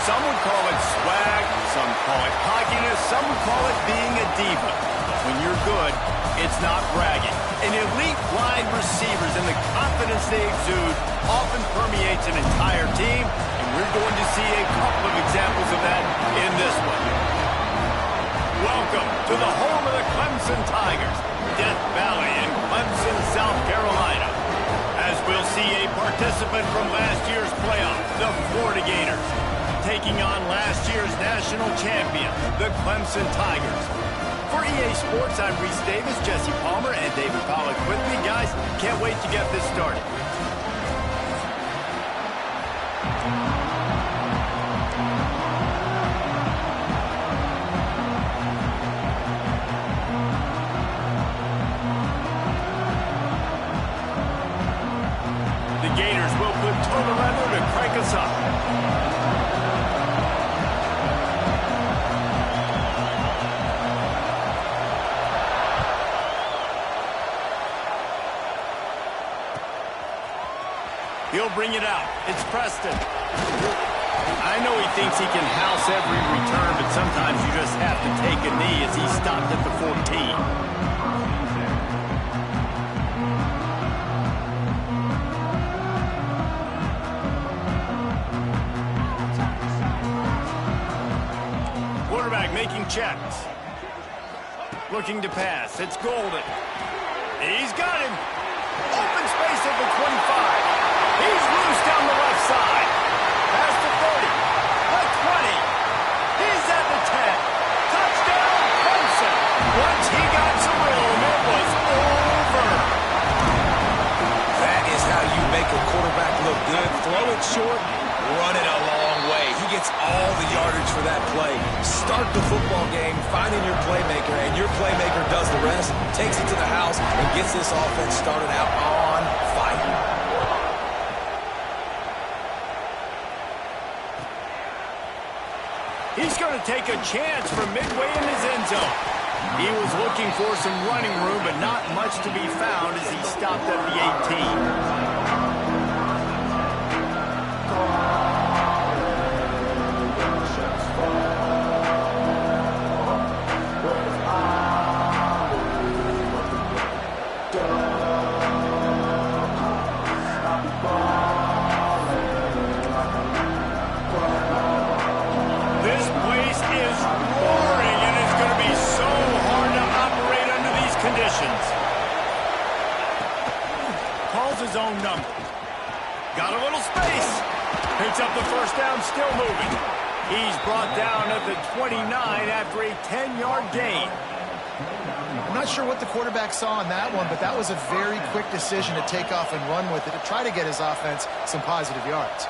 Some would call it swag, some call it cockiness, some would call it being a diva. When you're good, it's not bragging. An elite wide receivers and the confidence they exude often permeates an entire team, and we're going to see a couple of examples of that in this one. Welcome to the home of the Clemson Tigers, Death Valley in Clemson, South Carolina. As we'll see a participant from last year's playoff, the Florida Gators, taking on last year's national champion, the Clemson Tigers. For EA Sports, I'm Reese Davis, Jesse Palmer, and David Pollack with me. Guys, can't wait to get this started. The Gators will put toe to leather to crank us up. He'll bring it out. It's Preston. I know he thinks he can house every return, but sometimes you just have to take a knee as he stopped at the 14. Making checks. Looking to pass. It's Golden. He's got him. Open space at the 25. He's loose down the left side. Past the 30. The 20. He's at the 10. Touchdown, Clemson. Once he got some room, it was over. That is how you make a quarterback look good. Throw it short, run it a long way. He gets all the yardage for that play. Start the football game finding your playmaker, and your playmaker does the rest, takes it to the house, and gets this offense started out on fire. He's going to take a chance from midway in his end zone. He was looking for some running room, but not much to be found as he stopped at the 18. Calls his own number. Got a little space. Picks up the first down, still moving. He's brought down at the 29 after a 10-yard gain. I'm not sure what the quarterback saw in that one, but that was a very quick decision to take off and run with it to try to get his offense some positive yards.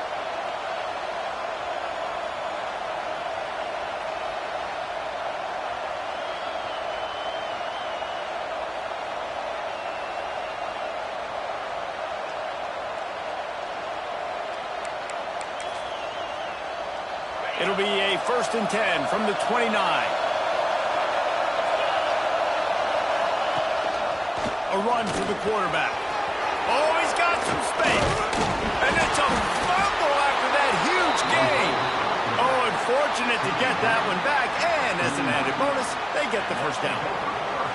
It'll be a 1st and 10 from the 29. A run for the quarterback. Oh, he's got some space. And it's a fumble after that huge gain. Oh, unfortunate to get that one back. And as an added bonus, they get the first down.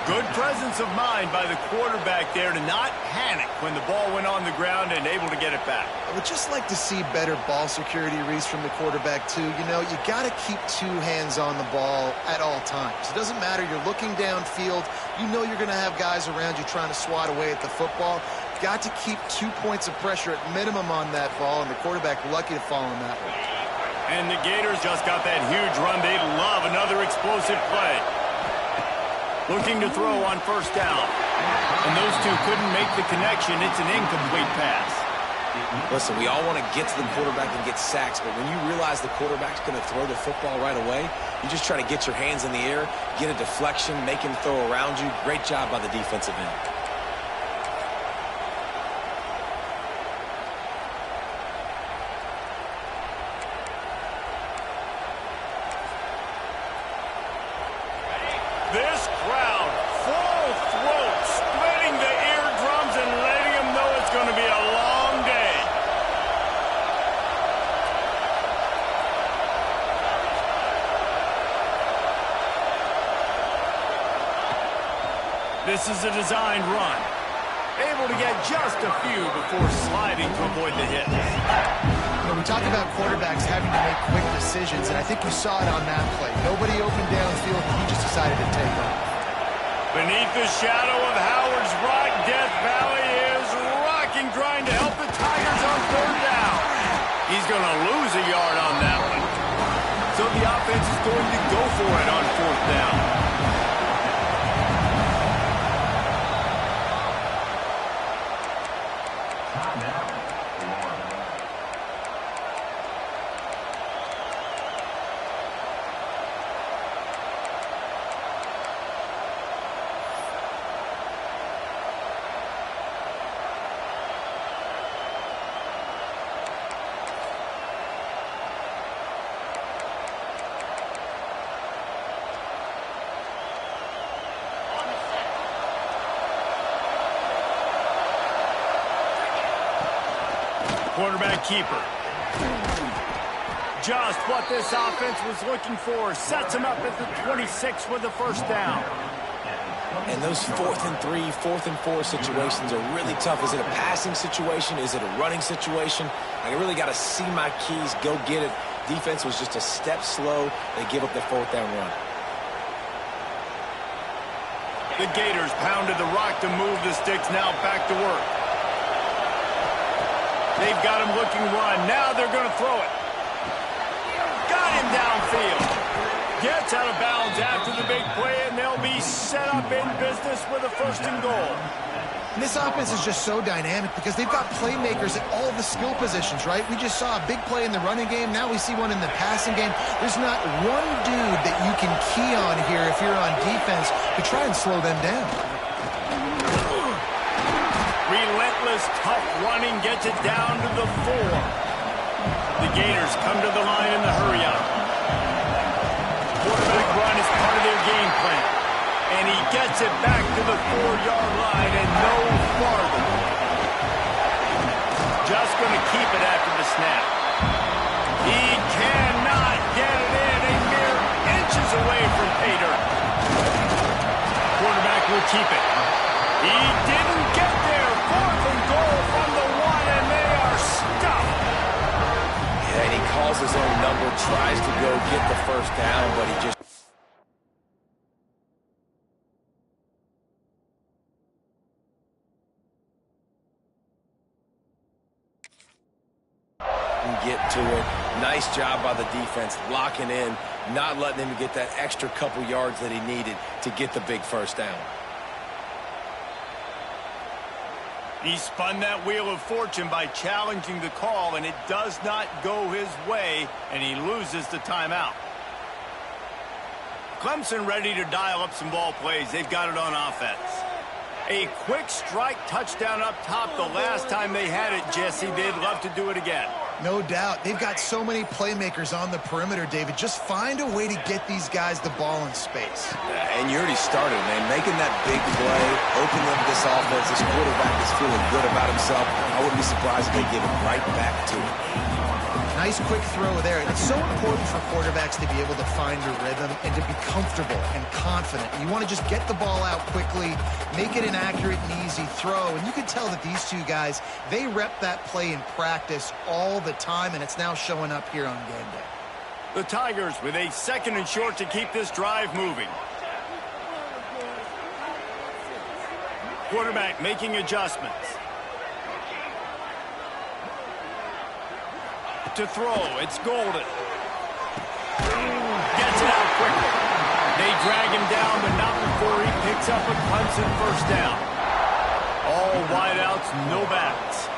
Good presence of mind by the quarterback there to not panic when the ball went on the ground and able to get it back. I would just like to see better ball security, Reese, from the quarterback, too. You know, you got to keep two hands on the ball at all times. It doesn't matter. You're looking downfield. You know you're going to have guys around you trying to swat away at the football. Got to keep 2 points of pressure at minimum on that ball, and the quarterback lucky to fall on that one. And the Gators just got that huge run. They'd love another explosive play. Looking to throw on 1st down. And those two couldn't make the connection. It's an incomplete pass. Listen, we all want to get to the quarterback and get sacks, but when you realize the quarterback's going to throw the football right away, you just try to get your hands in the air, get a deflection, make him throw around you. Great job by the defensive end. This crowd, full throat, splitting the eardrums and letting them know it's going to be a long day. This is a designed run. Able to get just a few before sliding to avoid the hit. We talk about quarterbacks having to make quick decisions, and I think you saw it on that play. Nobody opened downfield, and he just decided to take off. Beneath the shadow of Howard's rock, Death Valley is rocking, trying to help the Tigers on third down. He's going to lose a yard on that one. So the offense is going to go for it on fourth down. Quarterback keeper. Just what this offense was looking for. Sets him up at the 26 with the first down. And those 4th and 3, 4th and 4 situations are really tough. Is it a passing situation? Is it a running situation? I really got to see my keys, go get it. Defense was just a step slow. They give up the 4th down run. The Gators pounded the rock to move the sticks. Now back to work. They've got him looking run. Now they're going to throw it. Got him downfield. Gets out of bounds after the big play, and they'll be set up in business with a 1st and goal. And this offense is just so dynamic because they've got playmakers at all the skill positions, right? We just saw a big play in the running game. Now we see one in the passing game. There's not one dude that you can key on here if you're on defense to try and slow them down. Relentless, tough running gets it down to the 4. The Gators come to the line in the hurry-up. Quarterback run is part of their game plan. And he gets it back to the 4-yard line and no farther. Just going to keep it after the snap. He cannot get it in. A mere inches away from pay dirt. Quarterback will keep it. He didn't get there. 4th and goal from the 1, and they are stuffed. Yeah, and he calls his own number, tries to go get the 1st down, but he just... get to it. Nice job by the defense, locking in, not letting him get that extra couple yards that he needed to get the big 1st down. He spun that wheel of fortune by challenging the call, and it does not go his way, and he loses the timeout. Clemson ready to dial up some ball plays. They've got it on offense. A quick strike touchdown up top the last time they had it, Jesse. They'd love to do it again. No doubt. They've got so many playmakers on the perimeter, David. Just find a way to get these guys the ball in space. And you already started, man. Making that big play, opening up this offense. This quarterback is feeling good about himself. I wouldn't be surprised if they give it right back to him. Nice quick throw there. It's so important for quarterbacks to be able to find a rhythm and to be comfortable and confident. You want to just get the ball out quickly, make it an accurate and easy throw. And you can tell that these two guys, they rep that play in practice all the time, and it's now showing up here on game day. The Tigers with a 2nd and short to keep this drive moving. Quarterback making adjustments. To throw, it's Golden. Gets it out quickly. They drag him down, but not before he picks up a Clemson 1st down. All wideouts, no backs.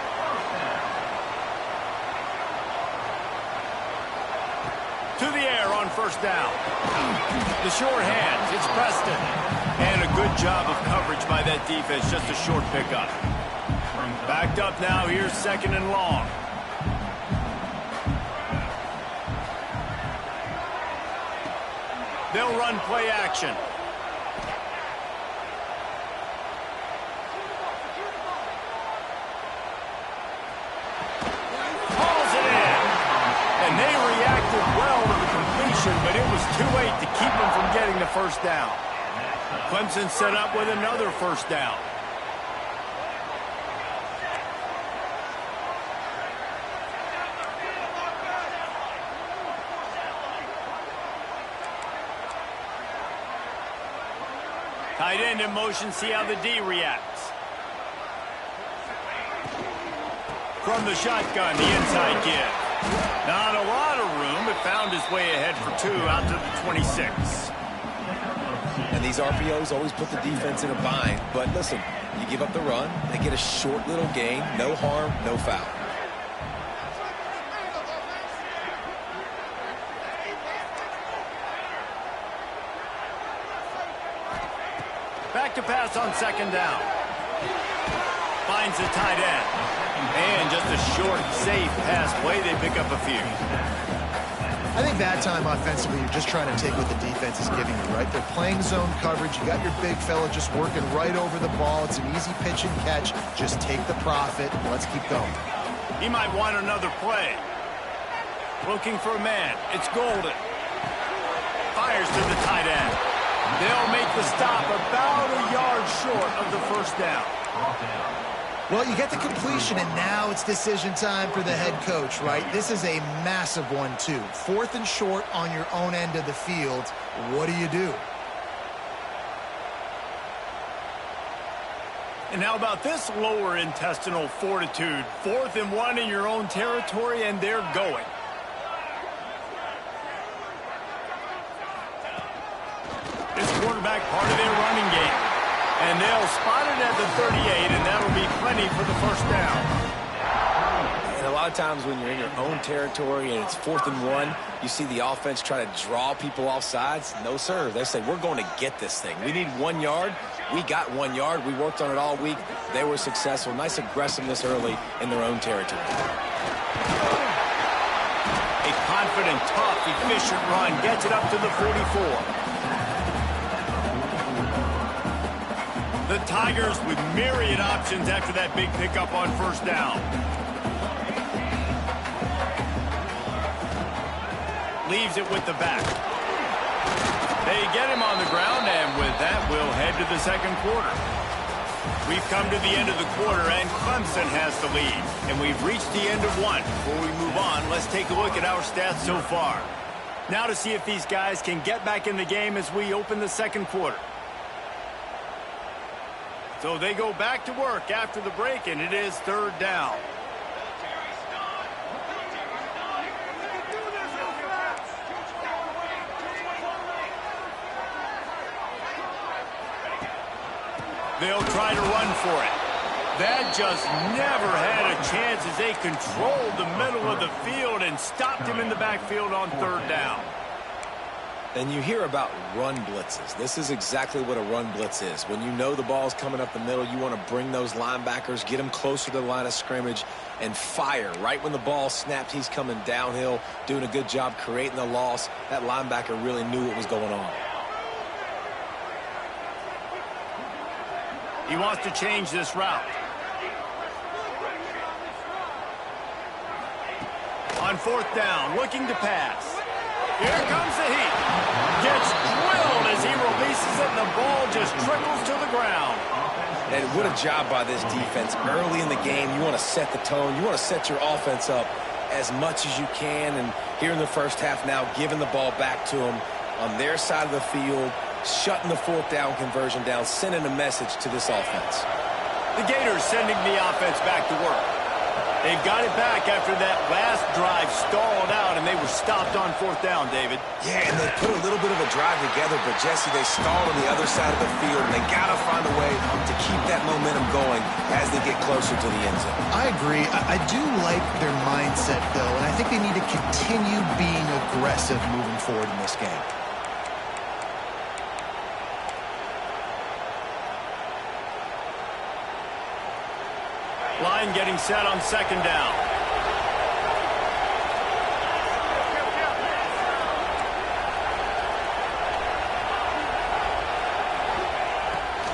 To the air on 1st down. The short hands, it's Preston. And a good job of coverage by that defense, just a short pickup. Backed up now, here's 2nd and long. They'll run play action. Hauls it in. And they reacted well to the completion, but it was too late to keep them from getting the 1st down. Clemson set up with another first down. Tight end in motion, see how the D reacts. From the shotgun, the inside give. Not a lot of room, but found his way ahead for 2 out to the 26. And these RPOs always put the defense in a bind. But listen, you give up the run, they get a short little gain, no harm, no foul. Back to pass on second down. Finds the tight end. And just a short, safe pass play. They pick up a few. I think that time offensively, you're just trying to take what the defense is giving you, right? They're playing zone coverage. You got your big fella just working right over the ball. It's an easy pitch and catch. Just take the profit. Let's keep going. He might want another play. Looking for a man. It's Golden. Fires to the tight end. They'll make the stop about a yard short of the first down. Well, you get the completion, and now it's decision time for the head coach, right? This is a massive one, too. 4th and short on your own end of the field. What do you do? And how about this lower intestinal fortitude? 4th and 1 in your own territory, and they're going. This quarterback part of their running game. And they'll spot it at the 38, and that'll be plenty for the first down. And a lot of times when you're in your own territory and it's 4th and 1, you see the offense try to draw people off sides. No, sir. They say, we're going to get this thing. We need 1 yard. We got 1 yard. We worked on it all week. They were successful. Nice aggressiveness early in their own territory. A confident, tough, efficient run gets it up to the 44. The Tigers with myriad options after that big pickup on first down. Leaves it with the back. They get him on the ground, and with that, we'll head to the second quarter. We've come to the end of the quarter, and Clemson has the lead. And we've reached the end of one. Before we move on, let's take a look at our stats so far. Now to see if these guys can get back in the game as we open the second quarter. So they go back to work after the break, and it is 3rd down. They'll try to run for it. That just never had a chance as they controlled the middle of the field and stopped him in the backfield on 3rd down. And you hear about run blitzes. This is exactly what a run blitz is. When you know the ball's coming up the middle, you want to bring those linebackers, get them closer to the line of scrimmage, and fire. Right when the ball snapped, he's coming downhill, doing a good job creating the loss. That linebacker really knew what was going on. He wants to change this route. On 4th down, looking to pass. Here comes the heat. Gets drilled as he releases it, and the ball just trickles to the ground. And what a job by this defense. Early in the game, you want to set the tone. You want to set your offense up as much as you can. And here in the first half now, giving the ball back to them on their side of the field, shutting the 4th down conversion down, sending a message to this offense. The Gators sending the offense back to work. They've got it back after that last drive stalled out, and they were stopped on 4th down, David. Yeah, and they put a little bit of a drive together, but, Jesse, they stalled on the other side of the field, and they got to find a way to keep that momentum going as they get closer to the end zone. I agree. I do like their mindset, though, and I think they need to continue being aggressive moving forward in this game. Line getting set on 2nd down.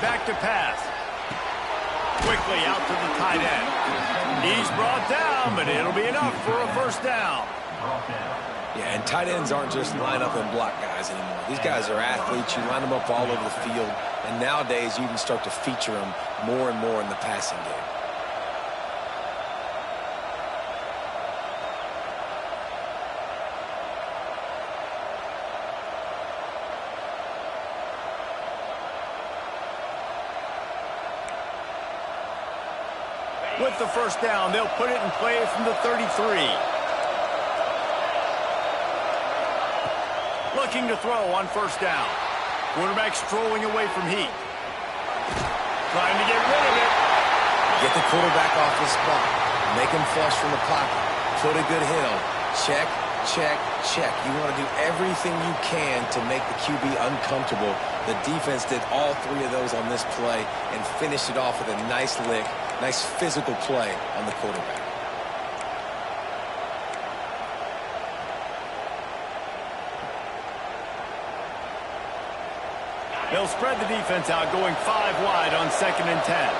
Back to pass. Quickly out to the tight end. He's brought down, but it'll be enough for a first down. Yeah, and tight ends aren't just line up and block guys anymore. These guys are athletes. You line them up all over the field. And nowadays, you can start to feature them more and more in the passing game. With the first down, they'll put it in play from the 33. Looking to throw on first down. Quarterback strolling away from Heat. Trying to get rid of it. Get the quarterback off the spot. Make him flush from the pocket. Put a good hit on. Check, check, check. You want to do everything you can to make the QB uncomfortable. The defense did all three of those on this play and finished it off with a nice lick, nice physical play on the quarterback. They'll spread the defense out, going 5 wide on 2nd and 10.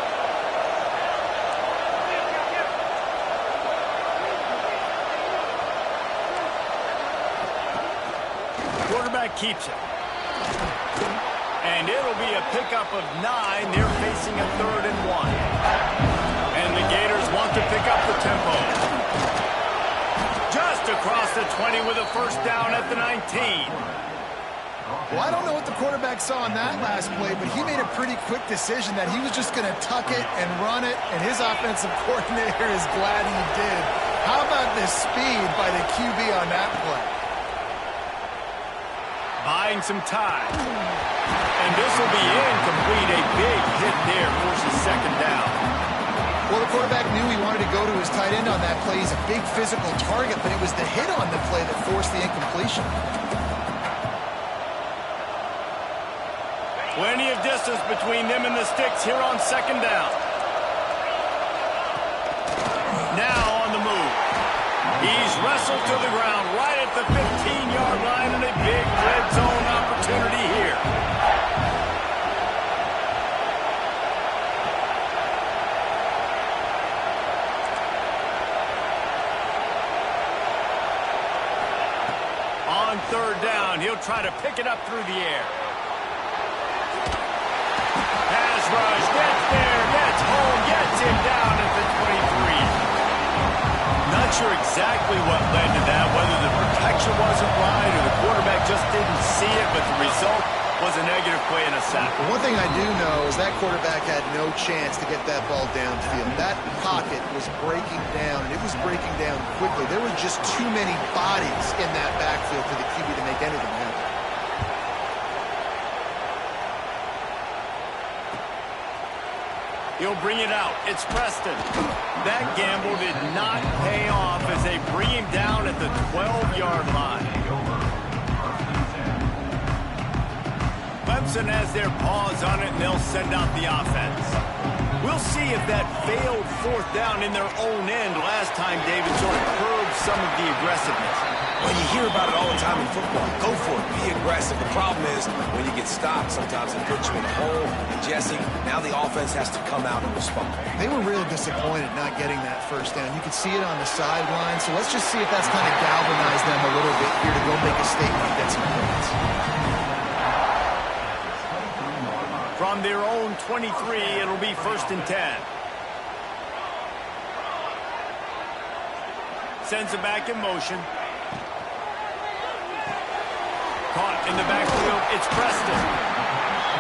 Quarterback keeps it. And it'll be a pickup of 9. They're facing a 3rd and 1. And the Gators want to pick up the tempo. Just across the 20 with a first down at the 19. Well, I don't know what the quarterback saw on that last play, but he made a pretty quick decision that he was just going to tuck it and run it, and his offensive coordinator is glad he did. How about the speed by the QB on that play? Buying some time. And this will be incomplete. A big hit there forces 2nd down. Well, the quarterback knew he wanted to go to his tight end on that play. He's a big physical target, but it was the hit on the play that forced the incompletion. Plenty of distance between them and the sticks here on 2nd down. Now on the move. He's wrestled to the ground right at the 15-yard line, and a big red zone opportunity here. On 3rd down, he'll try to pick it up through the air. Pass rush, gets there, gets home, gets him down at the 23. Not sure exactly what led to that, whether the protection wasn't right or the quarterback just didn't see it, but the result was a negative play and a sack. Well, one thing I do know is that quarterback had no chance to get that ball downfield. That pocket was breaking down, and it was breaking down quickly. There were just too many bodies in that backfield for the QB to make anything happen. He'll bring it out. It's Preston. That gamble did not pay off as they bring him down at the 12-yard line. Clemson has their paws on it, and they'll send out the offense. We'll see if that failed 4th down in their own end last time, David, sort of curbed some of the aggressiveness. Well, you hear about it all the time in football. Go for it. Be aggressive. The problem is when you get stopped, sometimes it puts you in a hole. And Jesse, now the offense has to come out and respond. They were real disappointed not getting that first down. You could see it on the sideline. So let's just see if that's kind of galvanized them a little bit here to go make a statement and get some points. From their own 23, it'll be 1st and 10. Sends it back in motion. Caught in the backfield, it's Preston.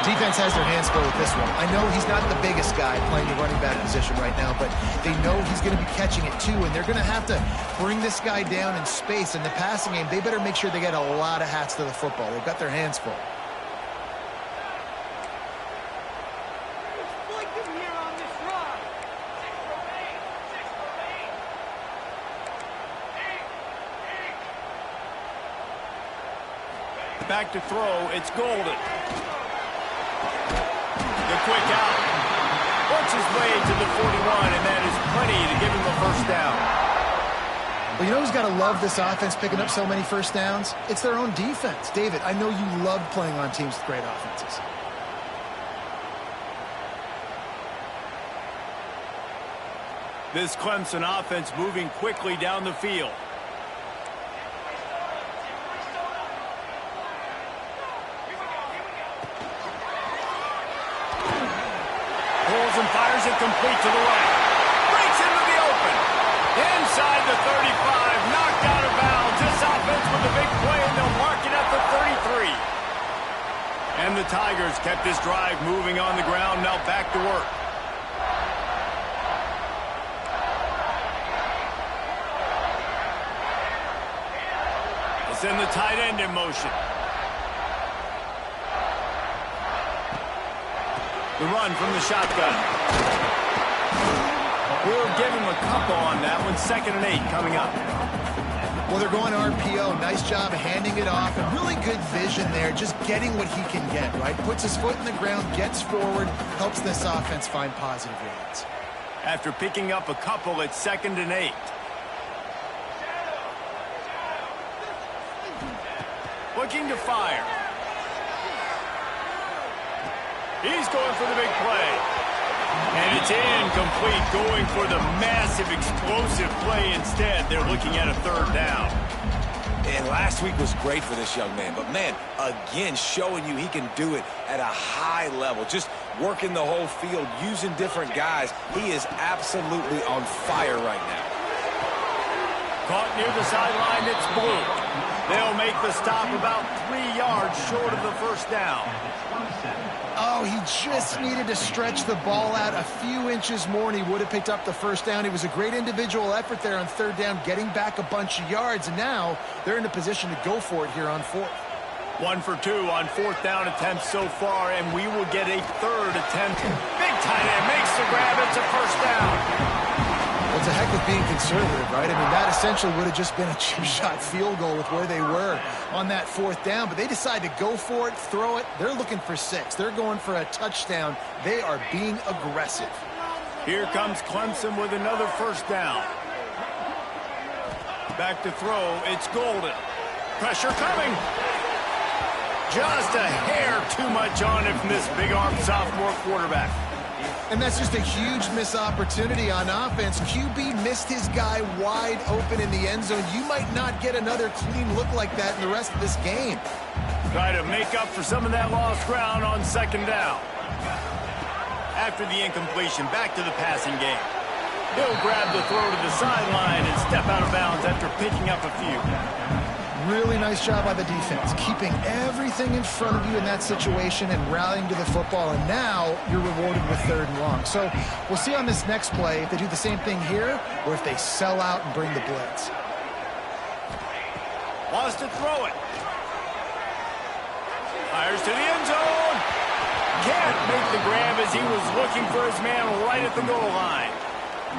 Defense has their hands full with this one. I know he's not the biggest guy playing the running back position right now, but they know he's going to be catching it too, and they're going to have to bring this guy down in space. In the passing game, they better make sure they get a lot of hats to the football. They've got their hands full. Back to throw, it's Golden. The quick out. Works his way to the 41, and that is plenty to give him a first down. Well, you know who's got to love this offense picking up so many first downs? It's their own defense. David, I know you love playing on teams with great offenses. This Clemson offense moving quickly down the field. it complete to the right. Breaks into the open. Inside the 35. Knocked out of bounds. This offense with a big play, and they'll mark it at the 33. And the Tigers kept this drive moving on the ground. Now back to work. Send the tight end in motion. The run from the shotgun. We'll give him a couple on that one. 2nd and 8 coming up. Well, they're going RPO. Nice job of handing it off. And really good vision there. Just getting what he can get, right? Puts his foot in the ground, gets forward, helps this offense find positive yards. After picking up a couple, it's 2nd and 8. Looking to fire. He's going for the big play. And it's incomplete, going for the massive, explosive play instead. They're looking at a 3rd down. And last week was great for this young man. But, man, again, showing you he can do it at a high level. Just working the whole field, using different guys. He is absolutely on fire right now. Caught near the sideline, it's Blue. They'll make the stop about 3 yards short of the 1st down. Oh, he just needed to stretch the ball out a few inches more, and he would have picked up the 1st down. It was a great individual effort there on 3rd down, getting back a bunch of yards, and now they're in a position to go for it here on 4th. 1 for 2 on 4th down attempts so far, and we will get a 3rd attempt. Big tight end makes the grab. It's a 1st down. Well, it's a heck of being conservative, right? I mean, that essentially would have just been a chip shot field goal with where they were on that 4th down. But they decide to go for it, throw it. They're looking for 6. They're going for a touchdown. They are being aggressive. Here comes Clemson with another 1st down. Back to throw. It's Golden. Pressure coming. Just a hair too much on it from this big-armed sophomore quarterback. And that's just a huge missed opportunity on offense. QB missed his guy wide open in the end zone. You might not get another clean look like that in the rest of this game. Try to make up for some of that lost ground on 2nd down. After the incompletion, back to the passing game. He'll grab the throw to the sideline and step out of bounds after picking up a few. Really nice job by the defense, keeping everything in front of you in that situation and rallying to the football, and now you're rewarded with 3rd and long. So we'll see on this next play if they do the same thing here or if they sell out and bring the blitz. Wants to throw it. Fires to the end zone. Can't make the grab as he was looking for his man right at the goal line.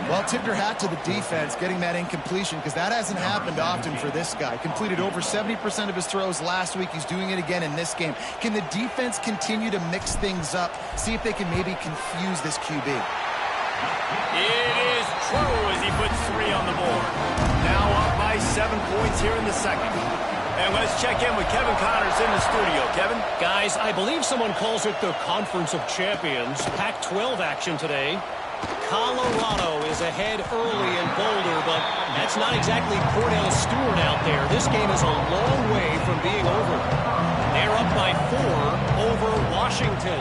Well, tip your hat to the defense getting that incompletion, because that hasn't happened often for this guy. Completed over 70% of his throws last week. He's doing it again in this game. Can the defense continue to mix things up, see if they can maybe confuse this QB? It is true as he puts 3 on the board. Now up by 7 points here in the 2nd. And let's check in with Kevin Connors in the studio. Kevin? Guys, I believe someone calls it the Conference of Champions. Pac-12 action today. Colorado is ahead early in Boulder, but that's not exactly Cordell Stewart out there. This game is a long way from being over. They're up by 4 over Washington.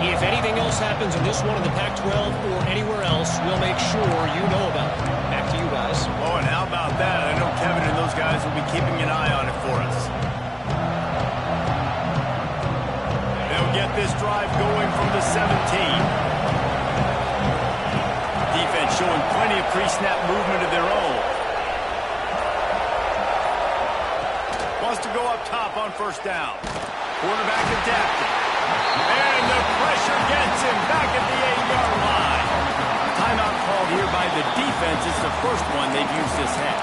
If anything else happens in this one in the Pac-12 or anywhere else, we'll make sure you know about it. Back to you guys. Oh, and how about that? I know Kevin and those guys will be keeping an eye on it for us. They'll get this drive going from the 17. Defense showing plenty of pre-snap movement of their own. Wants to go up top on 1st down. Quarterback adapted. And the pressure gets him back at the 8-yard line. Timeout called here by the defense. It's the first one they've used this half.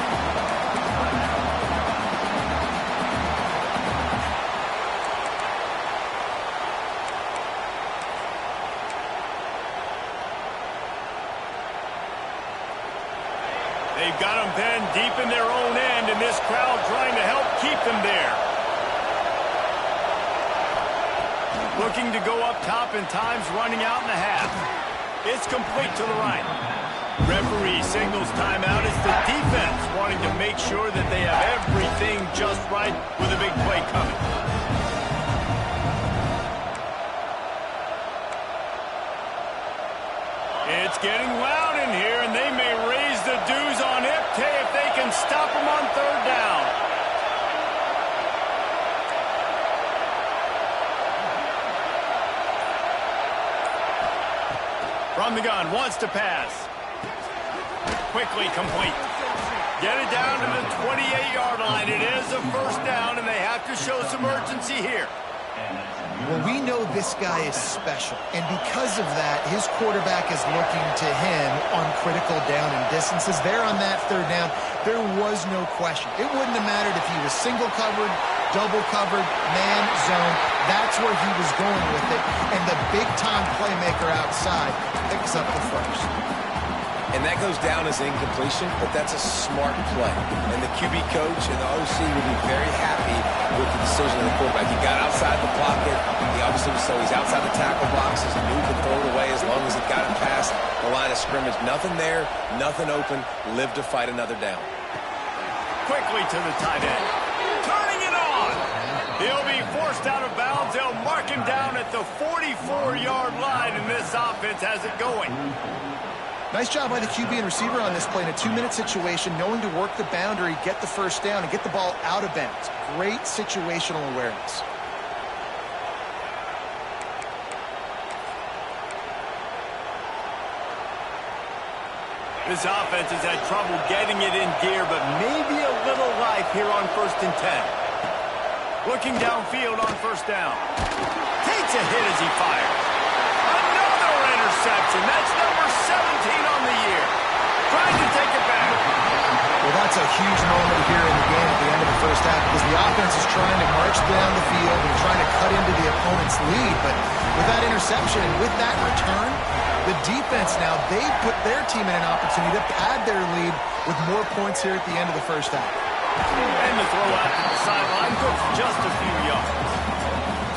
They've got them pinned deep in their own end, and this crowd trying to help keep them there. Looking to go up top, and time's running out in the half. It's complete to the right. Referee signals timeout. It's the defense wanting to make sure that they have everything just right with a big play coming. It's getting loud in here, and they may raise the dues on Ipte if they can stop him on third down. From the gun, wants to pass. Quickly complete. Get it down to the 28-yard line. It is a first down, and they have to show some urgency here. Well, we know this guy is special, and because of that, his quarterback is looking to him on critical down and distances. There on that third down, there was no question. It wouldn't have mattered if he was single covered, double covered, man, zone. That's where he was going with it, and the big-time playmaker outside picks up the first. And that goes down as incompletion, but that's a smart play. And the QB coach and the OC will be very happy with the decision of the quarterback. He got outside the pocket. He obviously was so he's outside the tackle boxes. He knew he could throw it away as long as it got him past the line of scrimmage. Nothing there, nothing open. Live to fight another down. Quickly to the tight end. Turning it on. He'll be forced out of bounds. They'll mark him down at the 44-yard line, and this offense has it going. Nice job by the QB and receiver on this play in a 2-minute situation, knowing to work the boundary, get the first down, and get the ball out of bounds. Great situational awareness. This offense has had trouble getting it in gear, but maybe a little life here on 1st and 10. Looking downfield on first down. Takes a hit as he fires. Another interception. That's number 17 on the year. Trying to take it back. Well, that's a huge moment here in the game at the end of the first half because the offense is trying to march down the field and trying to cut into the opponent's lead. But with that interception and with that return, the defense now, they put their team in an opportunity to pad their lead with more points here at the end of the first half. And the throw out to the sideline goes just a few yards.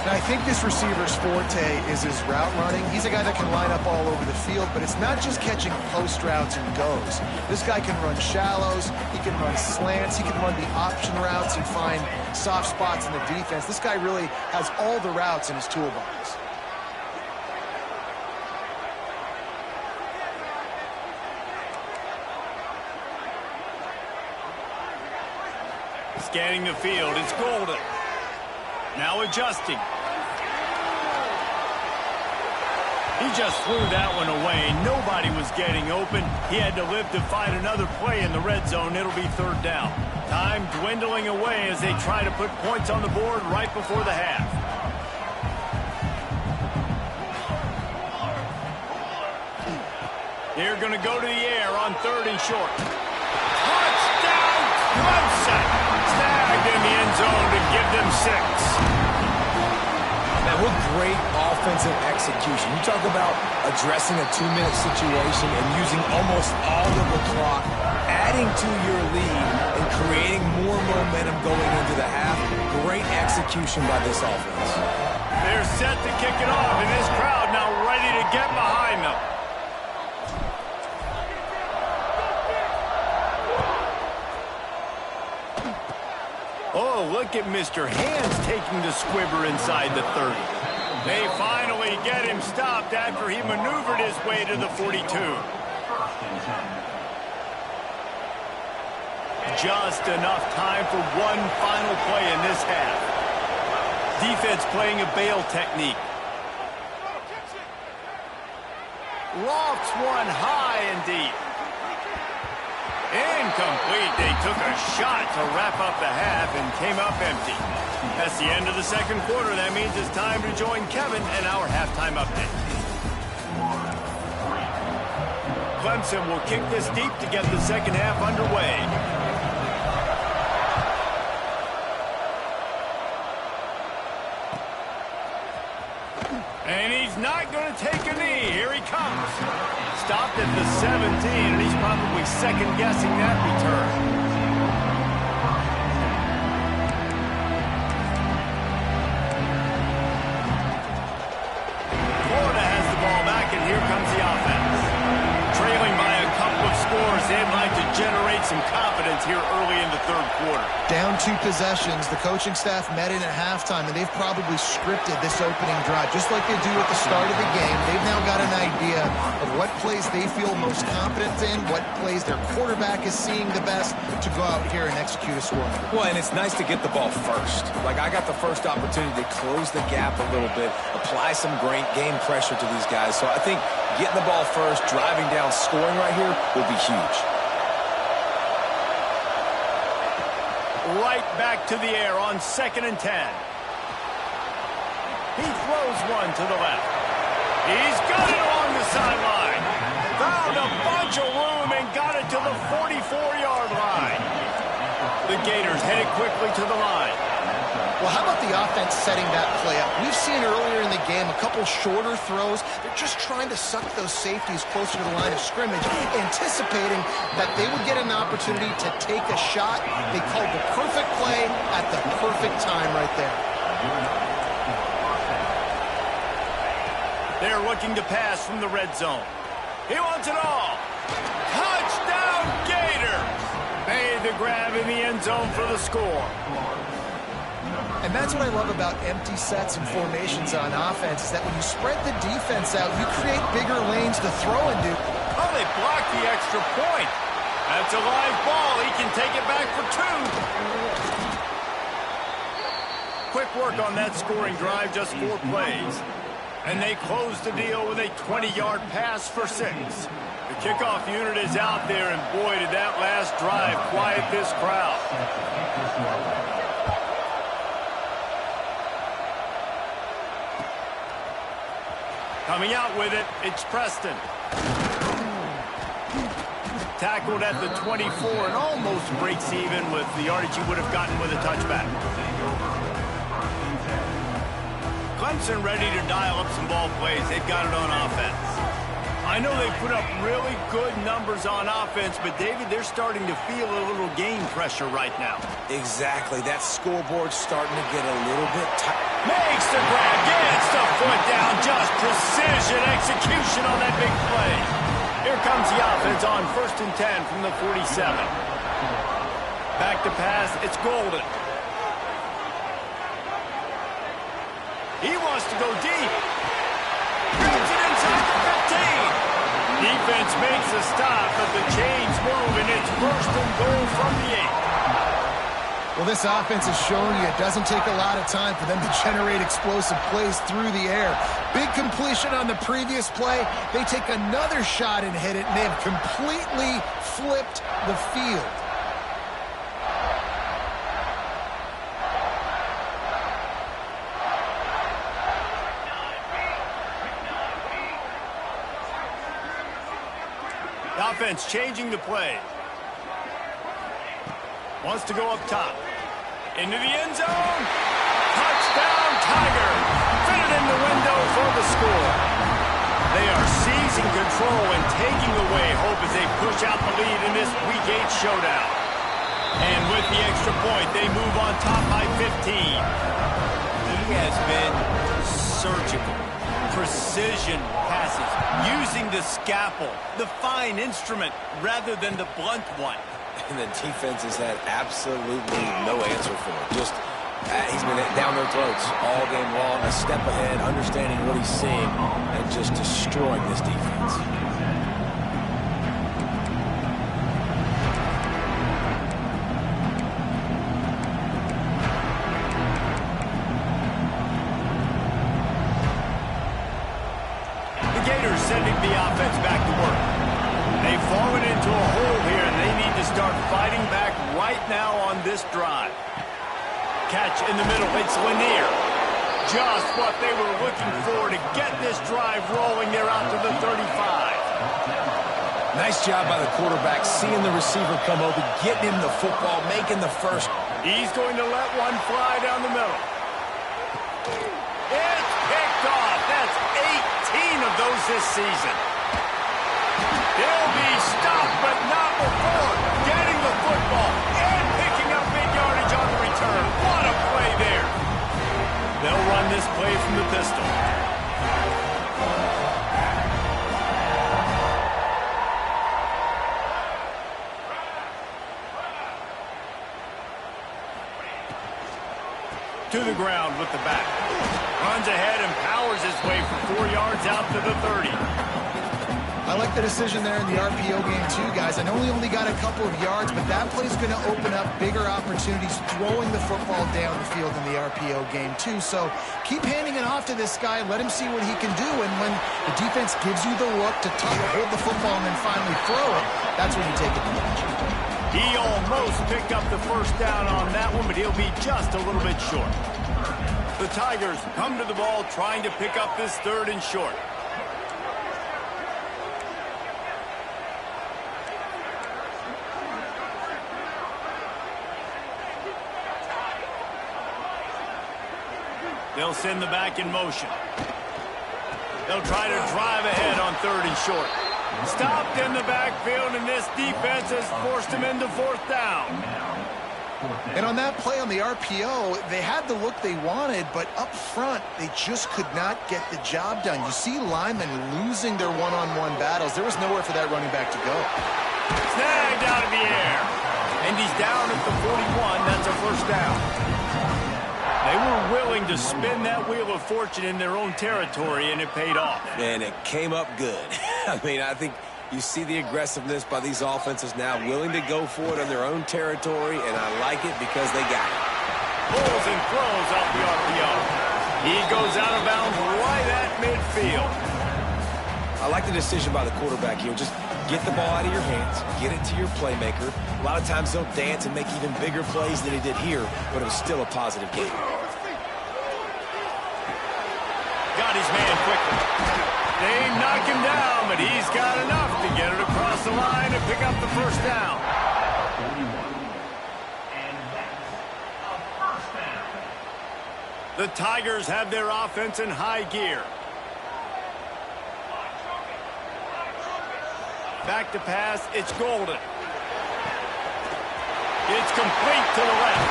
Now, I think this receiver's forte is his route running. He's a guy that can line up all over the field, but it's not just catching post routes and goes. This guy can run shallows, he can run slants, he can run the option routes and find soft spots in the defense. This guy really has all the routes in his toolbox. Scanning the field, it's Golden. Now adjusting. He just threw that one away. Nobody was getting open. He had to live to find another play in the red zone. It'll be third down. Time dwindling away as they try to put points on the board right before the half. They're going to go to the air on 3rd and short. Touchdown, Clemson! Snagged in the end zone to give them 6. Now, what great offensive execution. You talk about addressing a 2-minute situation and using almost all of the clock, adding to your lead and creating more momentum going into the half. Great execution by this offense. They're set to kick it off, and this crowd now ready to get behind them. Oh, look at Mr. Hands taking the squibber inside the 30. They finally get him stopped after he maneuvered his way to the 42. Just enough time for one final play in this half. Defense playing a bail technique. Lofts one high and deep. Incomplete. They took a shot to wrap up the half and came up empty. That's the end of the second quarter. That means it's time to join Kevin and our halftime update. Clemson will kick this deep to get the second half underway. And he's not going to take a knee. Here he comes. Stopped at the 17, and he's probably second-guessing that return. Florida has the ball back, and here comes the offense. Trailing by a couple of scores, they'd like to generate some confidence here early in the third quarter. Down 2 possessions, the coaching staff met in at halftime, and they've probably scripted this opening drive. Just like they do at the start of the game, they've now got an idea of what plays they feel most confident in, what plays their quarterback is seeing the best to go out here and execute a score. Well, and it's nice to get the ball first. Like, I got the first opportunity to close the gap a little bit, apply some great game pressure to these guys. So I think getting the ball first, driving down, scoring right here will be huge. Right back to the air on 2nd and 10. He throws one to the left. He's got it along the sideline. Found a bunch of room and got it to the 44-yard line. The Gators headed quickly to the line. Well, how about the offense setting that play up? We've seen earlier in the game a couple shorter throws. They're just trying to suck those safeties closer to the line of scrimmage, anticipating that they would get an opportunity to take a shot. They called the perfect play at the perfect time right there. They're looking to pass from the red zone. He wants it all. Touchdown, Gator! Made the grab in the end zone for the score. And that's what I love about empty sets and formations on offense, is that when you spread the defense out, you create bigger lanes to throw into. Oh, they blocked the extra point. That's a live ball. He can take it back for 2. Quick work on that scoring drive, just 4 plays. And they close the deal with a 20-yard pass for 6. The kickoff unit is out there, and boy, did that last drive quiet this crowd. Coming out with it, it's Preston. Tackled at the 24 and almost breaks even with the yardage he would have gotten with a touchback. Clemson ready to dial up some ball plays. They've got it on offense. I know they put up really good numbers on offense, but David, they're starting to feel a little game pressure right now. Exactly. That scoreboard's starting to get a little bit tight. Makes the grab, gets the foot down, just precision execution on that big play. Here comes the offense on 1st and 10 from the 47. Back to pass, it's Golden. He wants to go deep. Grabs it inside the 15. Defense makes a stop, but the chains move, and it's 1st and goal from the 8. Well, this offense has shown you it doesn't take a lot of time for them to generate explosive plays through the air. Big completion on the previous play. They take another shot and hit it, and they have completely flipped the field. The offense changing the play. Wants to go up top. Into the end zone. Touchdown, Tiger. Fitted in the window for the score. They are seizing control and taking away hope as they push out the lead in this Week 8 showdown. And with the extra point, they move on top by 15. He has been surgical. Precision passes. Using the scalpel, the fine instrument, rather than the blunt one. And the defense has had absolutely no answer for it. Just, he's been down their throats all game long, a step ahead, understanding what he's seeing, and just destroying this defense. The Gators sending the offense back to work. They've fallen into a hole here, and they need to start fighting back right now on this drive. Catch in the middle. It's Lanier. Just what they were looking for to get this drive rolling. They're out to the 35. Nice job by the quarterback, seeing the receiver come open, getting him the football, making the first. He's going to let one fly down the middle. It's picked off. That's 18 of those this season. He'll be stopped, but not before getting the football and picking up big yardage on the return. What a play there. They'll run this play from the pistol. to the ground with the back. Runs ahead and powers his way for 4 yards out to the 30. I like the decision there in the RPO game too, guys. I know he only got a couple of yards, but that play's going to open up bigger opportunities throwing the football down the field in the RPO game too. So keep handing it off to this guy. Let him see what he can do. And when the defense gives you the look to hold the football and then finally throw it, that's when you take advantage. He almost picked up the first down on that one, but he'll be just a little bit short. The Tigers come to the ball trying to pick up this 3rd and short. They'll send the back in motion. They'll try to drive ahead on 3rd and short. Stopped in the backfield, and this defense has forced him into 4th down. And on that play on the RPO, they had the look they wanted, but up front, they just could not get the job done. You see linemen losing their one-on-one battles. There was nowhere for that running back to go. Snagged out of the air. And he's down at the 41. That's a 1st down. They were willing to spin that wheel of fortune in their own territory, and it paid off. And it came up good. I mean, I think you see the aggressiveness by these offenses now, willing to go for it on their own territory, and I like it because they got it. Pulls and throws off the RPO. He goes out of bounds right at midfield. I like the decision by the quarterback here. Just get the ball out of your hands, get it to your playmaker. A lot of times he'll dance and make even bigger plays than he did here, but it was still a positive game. Got his man quickly. They knock him down, but he's got enough to get it across the line and pick up the 1st down. The Tigers have their offense in high gear. Back to pass, it's Golden. It's complete to the left.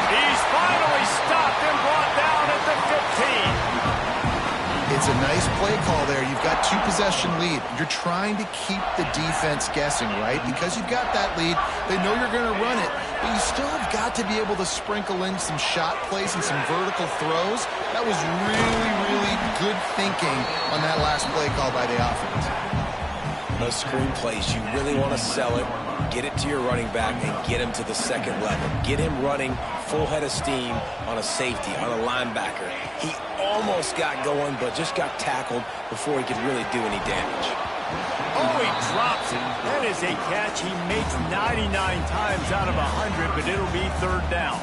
He's finally stopped and brought down at the 15. It's a nice play call there. You've got 2-possession lead. You're trying to keep the defense guessing, right? Because you've got that lead, they know you're going to run it, but you still have got to be able to sprinkle in some shot plays and some vertical throws. That was really, really good thinking on that last play call by the offense. Those screen plays, you really want to sell it, get it to your running back, and get him to the 2nd level. Get him running full head of steam on a safety, on a linebacker. He almost got going, but just got tackled before he could really do any damage. Oh, he drops it. That is a catch he makes 99 times out of 100, but it'll be 3rd down.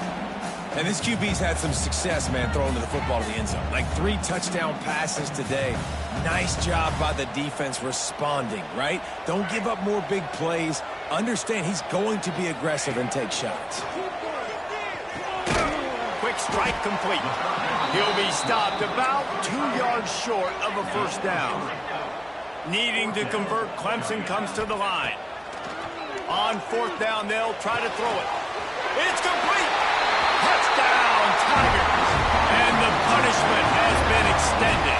And this QB's had some success, man, throwing the football to the end zone. Like 3 touchdown passes today. Nice job by the defense responding, right? Don't give up more big plays. Understand he's going to be aggressive and take shots. Quick strike complete. He'll be stopped about 2 yards short of a 1st down. Needing to convert, Clemson comes to the line. On 4th down, they'll try to throw it. It's complete. Touchdown, Tigers. And the punishment has been extended.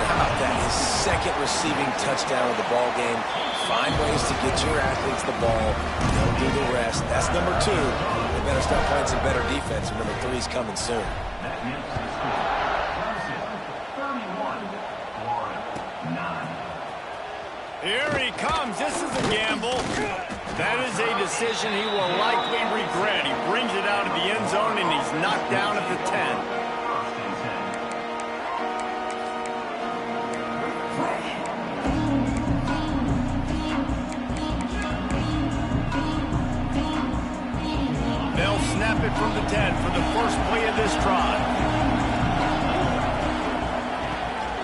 How about that? His 2nd receiving touchdown of the ball game. Find ways to get your athletes the ball. They'll do the rest. That's number 2. They better start playing some better defense, and number 3's coming soon. Here he comes. This is a gamble. That is a decision he will likely regret. He brings it out of the end zone, and he's knocked down at the 10. They'll snap it from the 10 for the first play of this drive.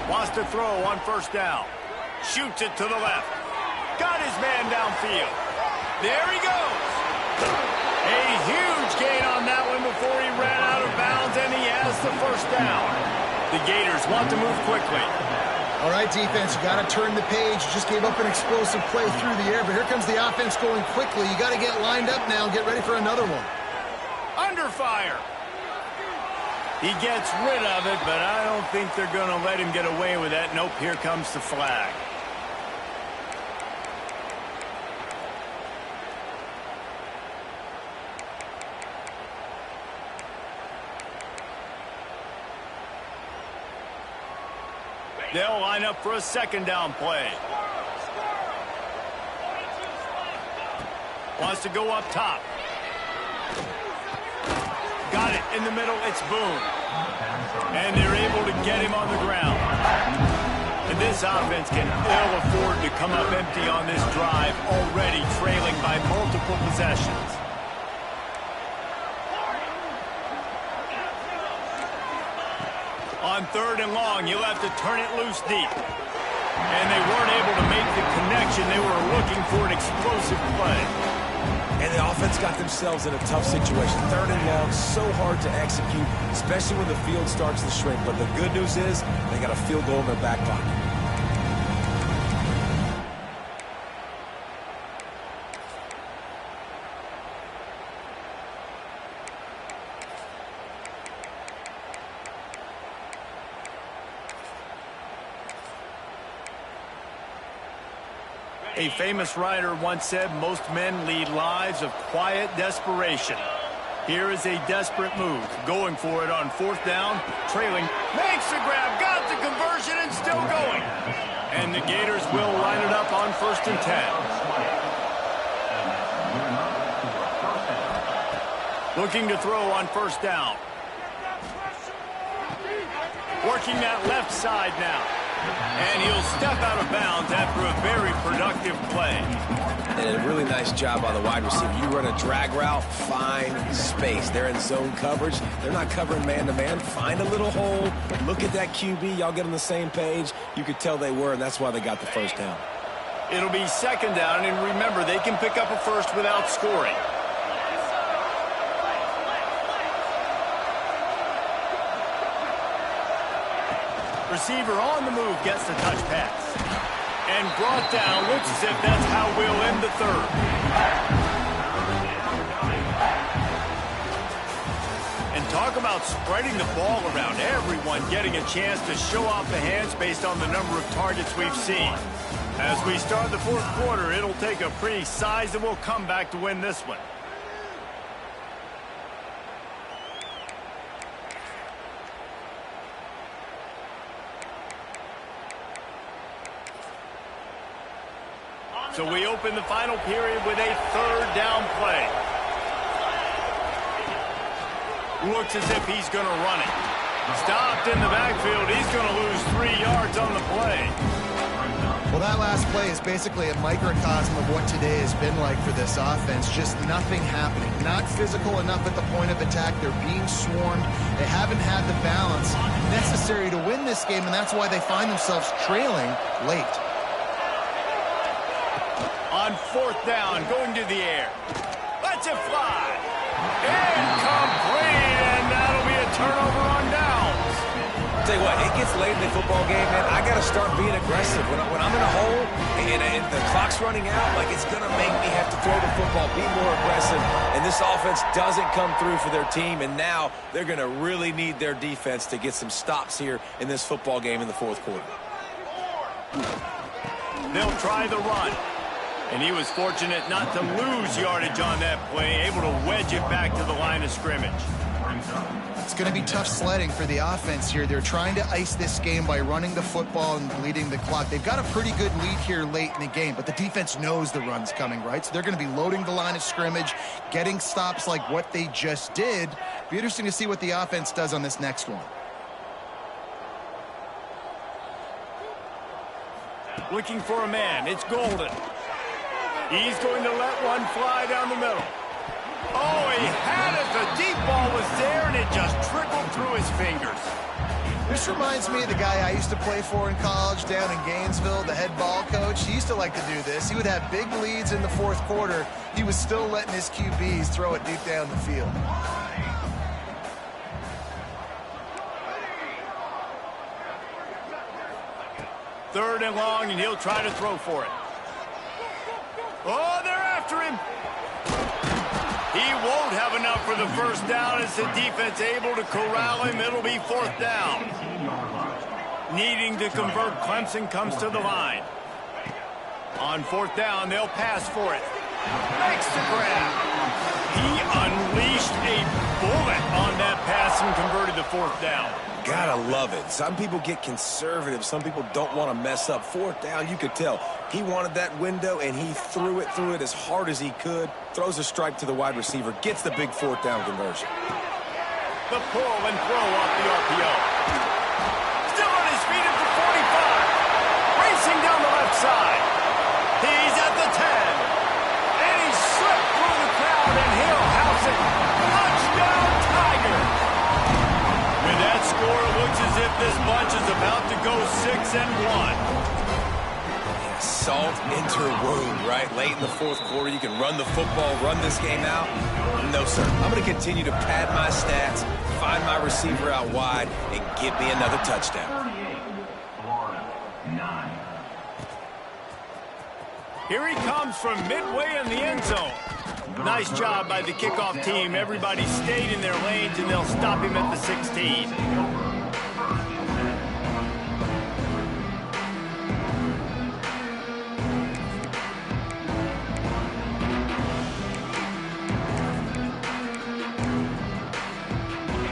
Wants to throw on 1st down. Shoots it to the left. Got his man downfield. There he goes. A huge gain on that one before he ran out of bounds, and he has the 1st down. The Gators want to move quickly. All right, defense, you got to turn the page. You just gave up an explosive play through the air, but here comes the offense going quickly. You got to get lined up now and get ready for another one. Under fire. He gets rid of it, but I don't think they're going to let him get away with that. Nope, here comes the flag. They'll line up for a second down play. Wants to go up top. Got it in the middle. It's Boone. And they're able to get him on the ground. And this offense can ill afford to come up empty on this drive, already trailing by multiple possessions. On 3rd and long, you'll have to turn it loose deep. And they weren't able to make the connection. They were looking for an explosive play. And the offense got themselves in a tough situation. 3rd and long, so hard to execute, especially when the field starts to shrink. But the good news is they got a field goal in their back pocket. A famous writer once said, most men lead lives of quiet desperation. Here is a desperate move, going for it on 4th down, trailing, makes the grab, got the conversion, and still going. And the Gators will line it up on 1st and 10. Looking to throw on 1st down. Working that left side now. And he'll step out of bounds after a very productive play. And a really nice job by the wide receiver. You run a drag route, find space. They're in zone coverage. They're not covering man-to-man. Find a little hole. Look at that QB. Y'all get on the same page. You could tell they were, and that's why they got the 1st down. It'll be 2nd down, and remember, they can pick up a first without scoring. Receiver on the move gets the touch pass. And brought down. Looks as if that's how we'll end the 3rd. And talk about spreading the ball around. Everyone getting a chance to show off the hands based on the number of targets we've seen. As we start the 4th quarter, it'll take a pretty sizable comeback to win this one. So we open the final period with a 3rd down play. Looks as if he's going to run it. Stopped in the backfield. He's going to lose 3 yards on the play. Well, that last play is basically a microcosm of what today has been like for this offense. Just nothing happening. Not physical enough at the point of attack. They're being swarmed. They haven't had the balance necessary to win this game, and that's why they find themselves trailing late. On 4th down, going to the air. Lets it fly. Incomplete, and that'll be a turnover on downs. I'll tell you what, it gets late in the football game, man. I got to start being aggressive. When I'm in a hole and the clock's running out, like, it's going to make me have to throw the football, be more aggressive. And this offense doesn't come through for their team, and now they're going to really need their defense to get some stops here in this football game in the 4th quarter. They'll try the run. And he was fortunate not to lose yardage on that play, able to wedge it back to the line of scrimmage. It's going to be tough sledding for the offense here. They're trying to ice this game by running the football and bleeding the clock. They've got a pretty good lead here late in the game, but the defense knows the run's coming, right? So they're going to be loading the line of scrimmage, getting stops like what they just did. Be interesting to see what the offense does on this next one. Looking for a man. It's Golden. He's going to let one fly down the middle. Oh, he had it. The deep ball was there, and it just trickled through his fingers. This reminds me of the guy I used to play for in college down in Gainesville, the head ball coach. He used to like to do this. He would have big leads in the 4th quarter. He was still letting his QBs throw it deep down the field. Third and long, and he'll try to throw for it. Oh, they're after him. He won't have enough for the 1st down as the defense able to corral him. It'll be 4th down. Needing to convert, Clemson comes to the line. On 4th down, they'll pass for it. Makes the grab. He unleashed a bullet on that pass and converted the 4th down. Gotta love it. Some people get conservative. Some people don't want to mess up. Fourth down, you could tell. He wanted that window, and he threw it as hard as he could. Throws a strike to the wide receiver. Gets the big fourth down conversion. The pull and throw off the RPO. Still on his feet at the 45. Racing down the left side. He's at the 10. And he slipped through the crowd, and he'll house it. Touchdown, Tiger. With that score, it looks as if this bunch is about to go 6-1. Salt into a wound, right? Late in the fourth quarter, you can run the football, run this game out. No, sir. I'm going to continue to pad my stats, find my receiver out wide, and get me another touchdown. Here he comes from midway in the end zone. Nice job by the kickoff team. Everybody stayed in their lanes, and they'll stop him at the 16.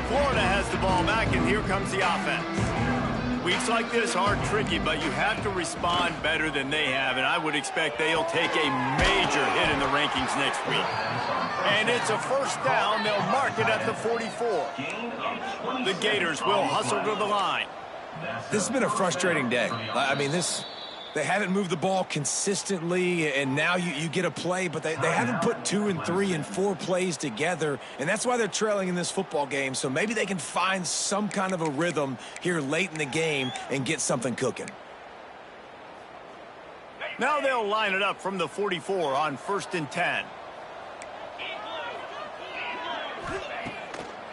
Florida has the ball back, and here comes the offense. Weeks like this are tricky, but you have to respond better than they have, and I would expect they'll take a major hit in the rankings next week. And it's a first down. They'll mark it at the 44. The Gators will hustle to the line. This has been a frustrating day. I mean, they haven't moved the ball consistently, and now you get a play, but they haven't put 2 and 3 and 4 plays together, and that's why they're trailing in this football game. So maybe they can find some kind of a rhythm here late in the game and get something cooking. Now they'll line it up from the 44 on 1st and 10.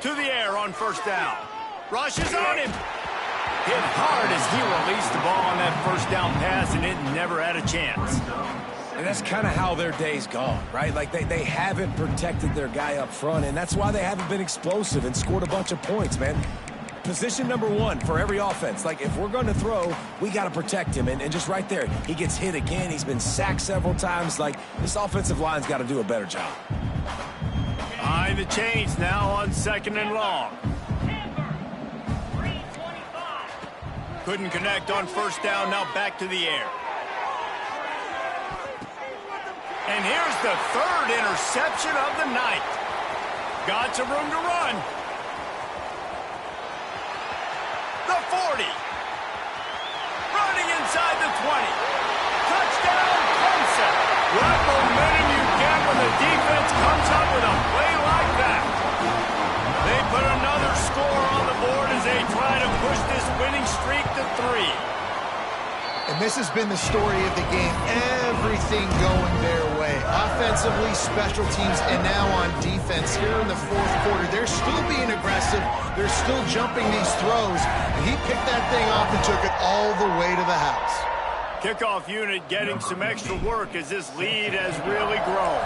To the air on 1st down. Rush is on him. Hit hard as he released the ball on that first down pass, and it never had a chance. And that's kind of how their day's gone, right? Like they haven't protected their guy up front, and that's why they haven't been explosive and scored a bunch of points, man. Position number 1 for every offense. Like, if we're going to throw, we got to protect him. And just right there, he gets hit again. He's been sacked several times. Like, this offensive line's got to do a better job. Behind the chains now on 2nd and long. Couldn't connect on 1st down, now back to the air. And here's the 3rd interception of the night. Got some room to run. The 40. Running inside the 20. Touchdown, Clemson. What momentum you get when the defense comes up with a play like that. They put another score on the board as they try to push this winning streak to 3. And this has been the story of the game. Everything going their way. Offensively, special teams, and now on defense. Here in the fourth quarter, they're still being aggressive. They're still jumping these throws. And he picked that thing off and took it all the way to the house. Kickoff unit getting some extra work as this lead has really grown.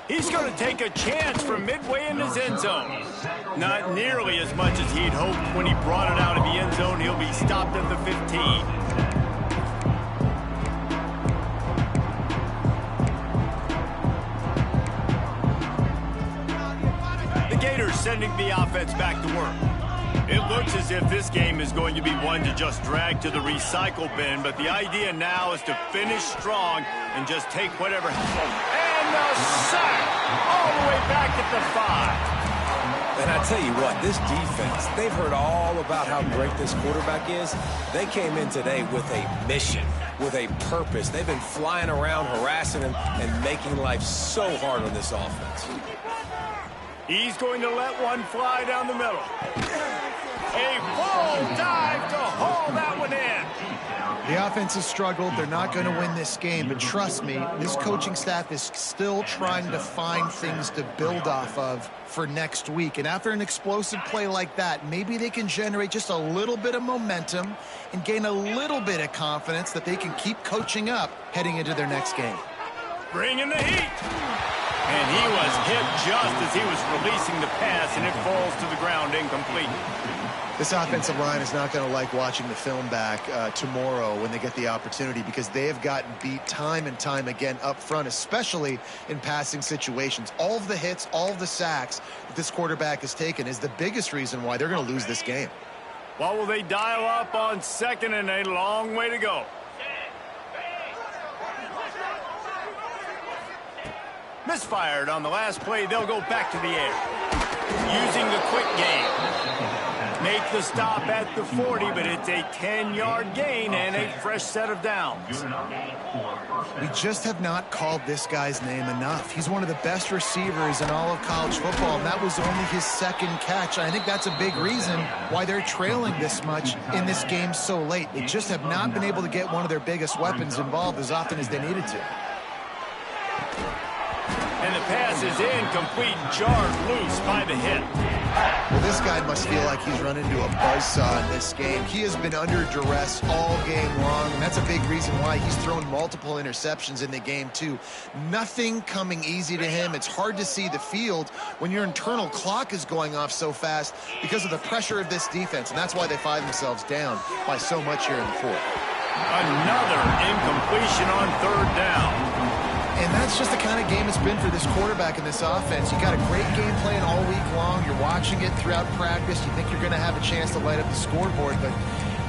He's going to take a chance from midway in his end zone. Not nearly as much as he'd hoped when he brought it out of the end zone. He'll be stopped at the 15. The Gators sending the offense back to work. It looks as if this game is going to be one to just drag to the recycle bin, but the idea now is to finish strong and just take whatever happens. And the sack all the way back at the 5. And I tell you what, this defense, they've heard all about how great this quarterback is. They came in today with a mission, with a purpose. They've been flying around, harassing him, and making life so hard on this offense. He's going to let one fly down the middle. A full dive to haul that one in. The offense has struggled. They're not going to win this game. But trust me, this coaching staff is still trying to find things to build off of for next week. And after an explosive play like that, maybe they can generate just a little bit of momentum and gain a little bit of confidence that they can keep coaching up heading into their next game. Bringing the heat. And he was hit just as he was releasing the pass, and it falls to the ground incomplete. This offensive line is not going to like watching the film back tomorrow when they get the opportunity, because they have gotten beat time and time again up front, especially in passing situations. All of the hits, all of the sacks that this quarterback has taken is the biggest reason why they're going to lose this game. What will they dial up on 2nd and a long way to go? Misfired on the last play. They'll go back to the air. Using the quick game. Make the stop at the 40, but it's a 10-yard gain and a fresh set of downs. We just have not called this guy's name enough. He's one of the best receivers in all of college football, and that was only his 2nd catch. I think that's a big reason why they're trailing this much in this game so late. They just have not been able to get one of their biggest weapons involved as often as they needed to. And the pass is incomplete, jarred loose by the hit. Well, this guy must feel like he's run into a buzzsaw in this game. He has been under duress all game long, and that's a big reason why he's thrown multiple interceptions in the game, too. Nothing coming easy to him. It's hard to see the field when your internal clock is going off so fast because of the pressure of this defense, and that's why they find themselves down by so much here in the 4th. Another incompletion on 3rd down. And that's just the kind of game it's been for this quarterback in this offense. You got a great game plan all week long. You're watching it throughout practice. You think you're going to have a chance to light up the scoreboard, but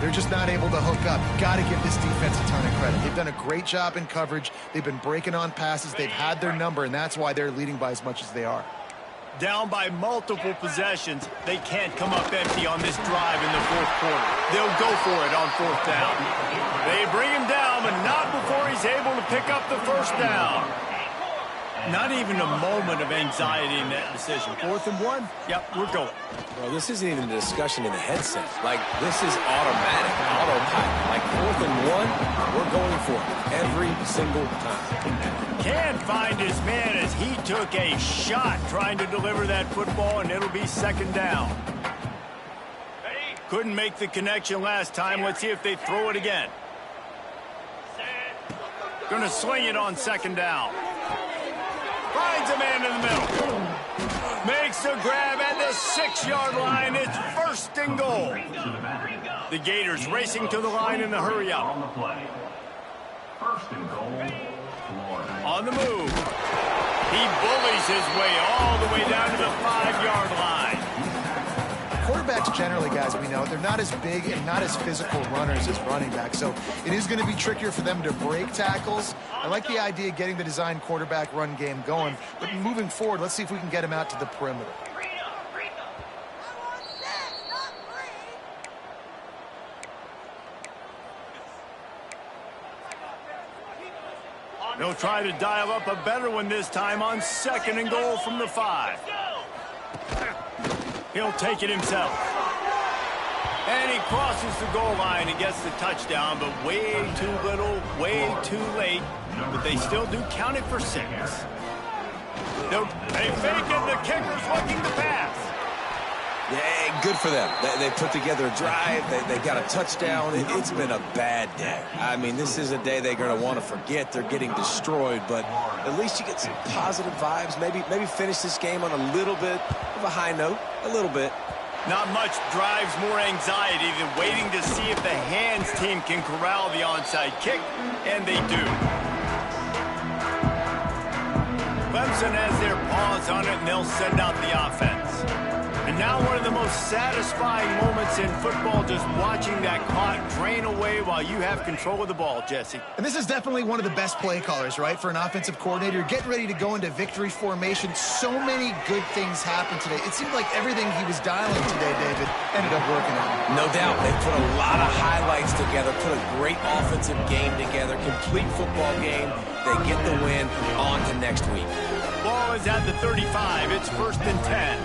they're just not able to hook up. You got to give this defense a ton of credit. They've done a great job in coverage. They've been breaking on passes. They've had their number, and that's why they're leading by as much as they are. Down by multiple possessions. They can't come up empty on this drive in the 4th quarter. They'll go for it on 4th down. They bring him down, but not before he's able to pick up the 1st down. Not even a moment of anxiety in that decision. 4th and 1? Yep, we're going. Well, this isn't even a discussion in the headset. Like, this is automatic, autopilot. Like, 4th and 1, we're going for it every single time. Can't find his man as he took a shot trying to deliver that football, and it'll be 2nd down. Couldn't make the connection last time. Let's see if they throw it again. Gonna sling it on 2nd down. Finds a man in the middle. Makes a grab at the 6-yard line. It's 1st and goal. The Gators racing to the line in the hurry up. On the move. He bullies his way all the way down to the 5-yard line. Quarterbacks generally, guys, we know, they're not as big and not as physical runners as running backs, so it is going to be trickier for them to break tackles. I like the idea of getting the design quarterback run game going, but moving forward, let's see if we can get him out to the perimeter. They'll try to dial up a better one this time on 2nd and goal from the 5. He'll take it himself. And he crosses the goal line and gets the touchdown, but way too little, way too late. But they still do count it for 6. They fake it. The kicker's looking to pass. Yeah, good for them. They put together a drive. They got a touchdown. It's been a bad day. I mean, this is a day they're going to want to forget. They're getting destroyed, but at least you get some positive vibes. Maybe finish this game on a little bit of a high note, a little bit. Not much drives more anxiety than waiting to see if the hands team can corral the onside kick, and they do. Clemson has their paws on it, and they'll send out the offense. And now one of the most satisfying moments in football, just watching that clock drain away while you have control of the ball, Jesse. And this is definitely one of the best play callers, right, for an offensive coordinator. Getting ready to go into victory formation. So many good things happened today. It seemed like everything he was dialing today, David, ended up working out. No doubt. They put a lot of highlights together, put a great offensive game together, complete football game. They get the win. On to next week. Ball is at the 35. It's 1st and 10.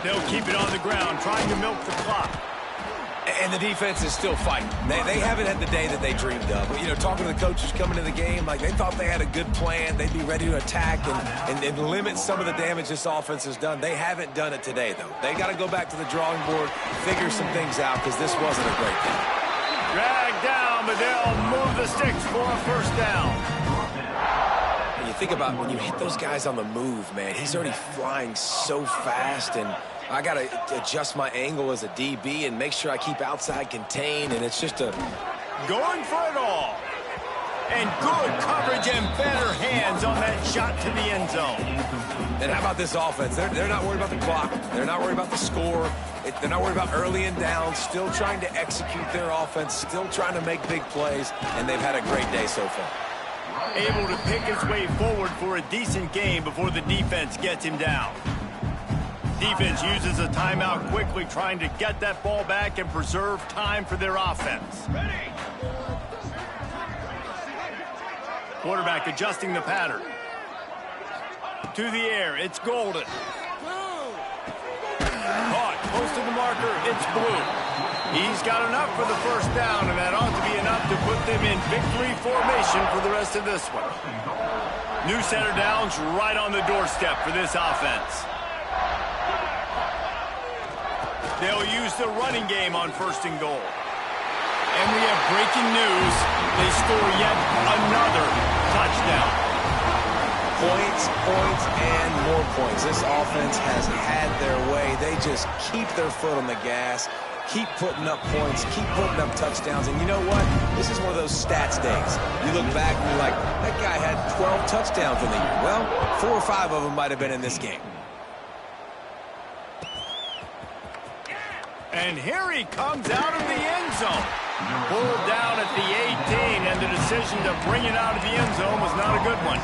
They'll keep it on the ground, trying to milk the clock. And the defense is still fighting. They haven't had the day that they dreamed of. But, you know, talking to the coaches coming to the game, like they thought they had a good plan. They'd be ready to attack and limit some of the damage this offense has done. They haven't done it today, though. They got to go back to the drawing board, figure some things out, because this wasn't a great game. Dragged down, but they'll move the the sticks for a first down. When you think about when you hit those guys on the move, man, he's already flying so fast, and I got to adjust my angle as a DB and make sure I keep outside contained, and it's just a... Going for it all. And good coverage and better hands on that shot to the end zone. And how about this offense? They're not worried about the clock. They're not worried about the score. They're not worried about early and down. Still trying to execute their offense. Still trying to make big plays. And they've had a great day so far. Able to pick his way forward for a decent game before the defense gets him down. Defense uses a timeout quickly, trying to get that ball back and preserve time for their offense. Ready. Quarterback adjusting the pattern. To the air, it's Golden. Caught, close to the marker, it's Blue. He's got enough for the first down, and that ought to be enough to put them in victory formation for the rest of this one. New center downs right on the doorstep for this offense. They'll use the running game on first and goal. And we have breaking news. They score yet another touchdown. Points, points, and more points. This offense has had their way. They just keep their foot on the gas, keep putting up points, keep putting up touchdowns. And you know what? This is one of those stats days. You look back and you're like, that guy had 12 touchdowns in the year. Well, 4 or 5 of them might have been in this game. And here he comes out of the end zone. Pulled down at the 18, and the decision to bring it out of the end zone was not a good one.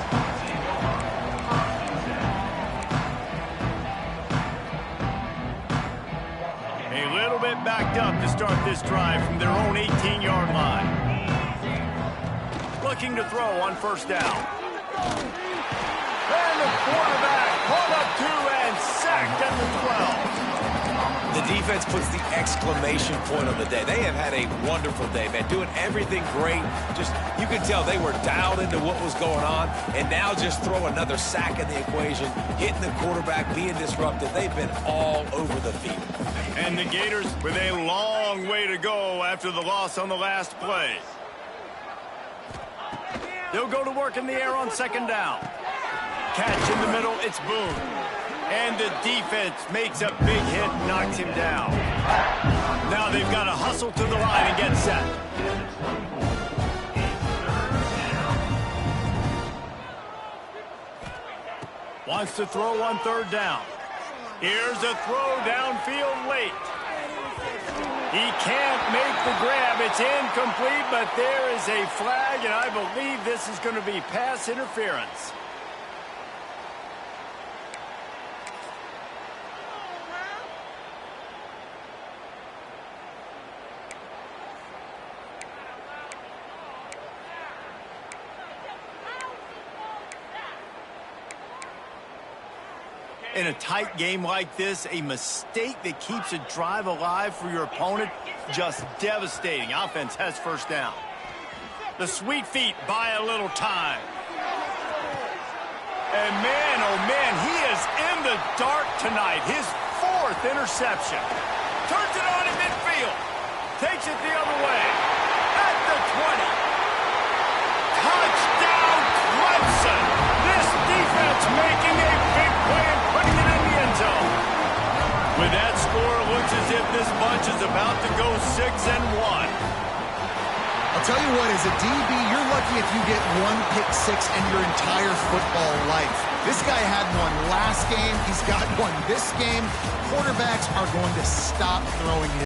A little bit backed up to start this drive from their own 18-yard line. Looking to throw on first down. And the quarterback pulled up 2 and sacked at the 12. The defense puts the exclamation point on the day. They have had a wonderful day, man, doing everything great. Just, you could tell they were dialed into what was going on, and now just throw another sack in the equation, hitting the quarterback, being disrupted. They've been all over the field. And the Gators with a long way to go after the loss on the last play. They'll go to work in the air on second down. Catch in the middle, it's Boone. And the defense makes a big hit and knocks him down. Now they've got to hustle to the line and get set. Wants to throw on third down. Here's a throw downfield late. He can't make the grab. It's incomplete, but there is a flag, and I believe this is going to be pass interference. In a tight game like this, a mistake that keeps a drive alive for your opponent, just devastating. Offense has first down. The sweet feet buy a little time. And man, oh man, he is in the dark tonight. His 4th interception. Turns it on in midfield. Takes it the other way. At the 20. Touchdown, Clemson. This defense making a big play and putting it in the end zone. With that score, it looks as if this bunch is about to go 6-1. I'll tell you what, as a DB, you're lucky if you get 1 pick six in your entire football life. This guy had one last game. He's got one this game. Quarterbacks are going to stop throwing